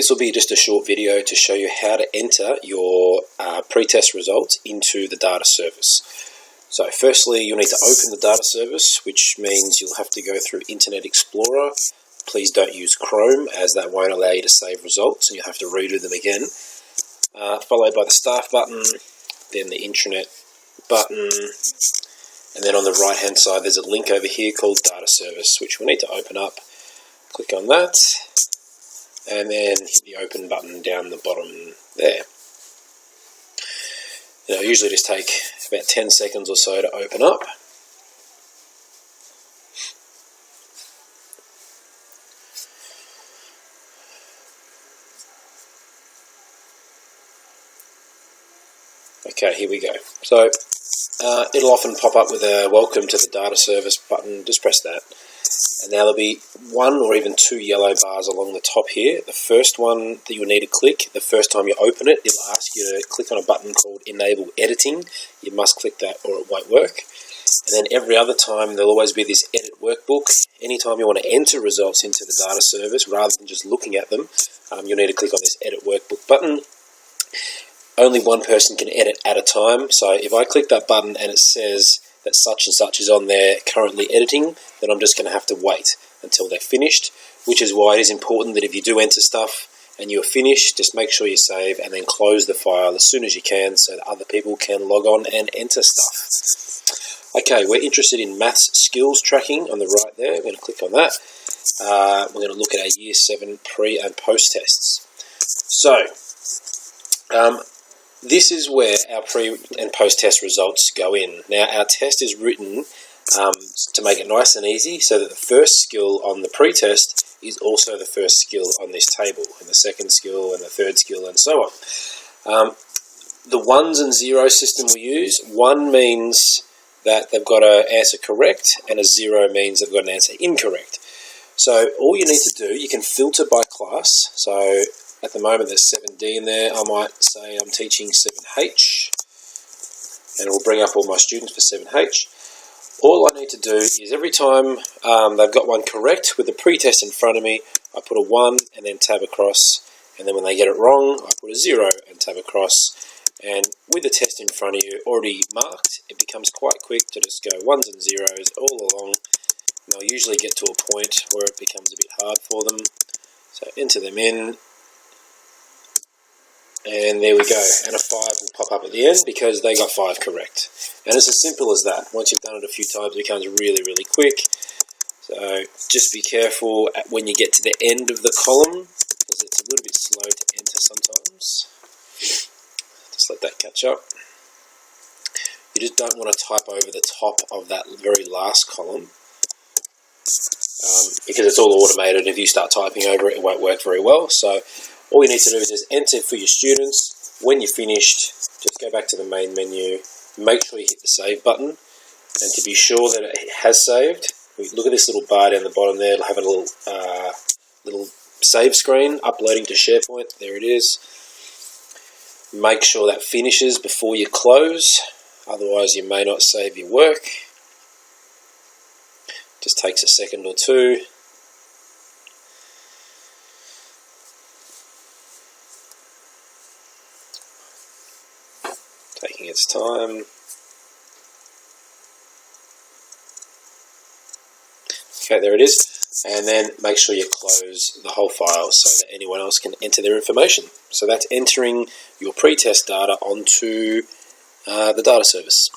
This will be just a short video to show you how to enter your pre-test results into the data service. So firstly, you'll need to open the data service, which means you'll have to go through Internet Explorer. Please don't use Chrome, as that won't allow you to save results and you'll have to redo them again. Followed by the Start button, then the Intranet button, and then on the right hand side there's a link over here called Data Service, which we'll need to open up. Click on that, and then hit the open button down the bottom there. It'll usually just take about 10 seconds or so to open up. Okay, here we go. So it'll often pop up with a welcome to the data service button. Just press that. And now there'll be one or even two yellow bars along the top here. The first one that you'll need to click, the first time you open it, it'll ask you to click on a button called Enable Editing. You must click that or it won't work. And then every other time there'll always be this Edit Workbook. Anytime you want to enter results into the data service rather than just looking at them, you'll need to click on this Edit Workbook button. Only one person can edit at a time. So if I click that button and it says that such and such is on there currently editing, then I'm just going to have to wait until they're finished, which is why it is important that if you do enter stuff and you're finished, just make sure you save and then close the file as soon as you can so that other people can log on and enter stuff. Okay, we're interested in maths skills tracking on the right there. We're going to click on that. We're going to look at our Year 7 pre and post tests. So, this is where our pre and post test results go in. Now our test is written to make it nice and easy so that the first skill on the pre-test is also the first skill on this table, and the second skill and the third skill and so on. The ones and zeros system we use, 1 means that they've got an answer correct and a 0 means they've got an answer incorrect. So all you need to do, you can filter by class. So at the moment there's 7D in there. I might say I'm teaching 7H and it will bring up all my students for 7H. All I need to do is every time they've got one correct with the pre-test in front of me, I put a 1 and then tab across, and then when they get it wrong I put a 0 and tab across, and with the test in front of you already marked, it becomes quite quick to just go 1s and 0s all along, and they'll usually get to a point where it becomes a bit hard for them. So enter them in. And there we go, and a 5 will pop up at the end because they got 5 correct. And it's as simple as that. Once you've done it a few times, it becomes really, really quick. So just be careful when you get to the end of the column, because it's a little bit slow to enter sometimes. Just let that catch up. You just don't want to type over the top of that very last column, because it's all automated. If you start typing over it, it won't work very well. So all you need to do is just enter for your students. When you're finished, just go back to the main menu, make sure you hit the save button, and to be sure that it has saved, look at this little bar down the bottom there. It'll have a little save screen uploading to SharePoint. There it is. Make sure that finishes before you close, otherwise you may not save your work. Just takes a second or two. Taking its time. Okay, there it is. And then make sure you close the whole file so that anyone else can enter their information. So that's entering your pre-test data onto the data service.